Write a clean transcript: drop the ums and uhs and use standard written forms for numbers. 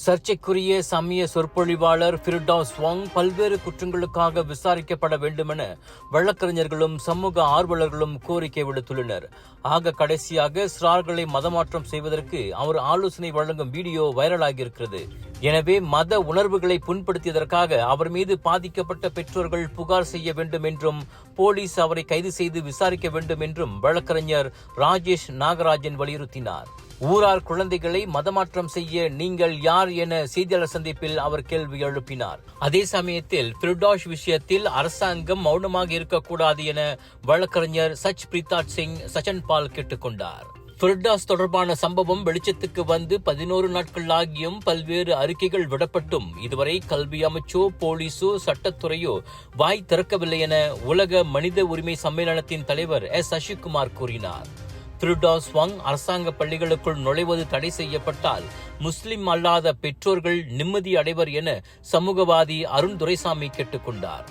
சர்ச்சைக்குரிய சமய சொற்பொழிவாளர் ஃபிர்டௌஸ் வாங் பல்வேறு குற்றங்களுக்காக விசாரிக்கப்பட வேண்டுமென வழக்கறிஞர்களும் சமூக ஆர்வலர்களும் கோரிக்கை விடுத்துள்ளனர். ஆக கடைசியாக சிறார்களை மதமாற்றம் செய்வதற்கு அவர் ஆலோசனை வழங்கும் வீடியோ வைரலாகியிருக்கிறது. எனவே மத உணர்வுகளை புண்படுத்தியதற்காக அவர் மீது பாதிக்கப்பட்ட பெற்றோர்கள் புகார் செய்ய வேண்டும் என்றும் போலீஸ் அவரை கைது செய்து விசாரிக்க வேண்டும் என்றும் வழக்கறிஞர் ராஜேஷ் நாகராஜன் வலியுறுத்தினார். ஊரார் குழந்தைகளை மதமாற்றம் செய்ய நீங்கள் யார் என செய்தியாளர் சந்திப்பில் அவர் கேள்வி எழுப்பினார். அதே சமயத்தில் ஃபிர்டௌஸ் விஷயத்தில் அரசாங்கம் மௌனமாக இருக்கக்கூடாது என வழக்கறிஞர் சச் பிரீதாத் சிங் சச்சன்பால் கேட்டுக்கொண்டார். ஃபிர்டௌஸ் தொடர்பான சம்பவம் வெளிச்சத்துக்கு வந்து 11 நாட்கள் ஆகியும் பல்வேறு அறிக்கைகள் விடப்பட்டும் இதுவரை கல்வி அமைச்சோ போலீஸோ சட்டத்துறையோ வாய் திறக்கவில்லை என உலக மனித உரிமை சம்மேளனத்தின் தலைவர் சசிகுமார் கூறினார். ஃபிர்டௌஸ் வாங் அரசாங்க பள்ளிகளுக்குள் நுழைவது தடை செய்யப்பட்டால் முஸ்லிம் அல்லாத பெற்றோர்கள் நிம்மதி அடைவர் என சமூகவாதி அருண் துரைசாமி கேட்டுக்கொண்டார்.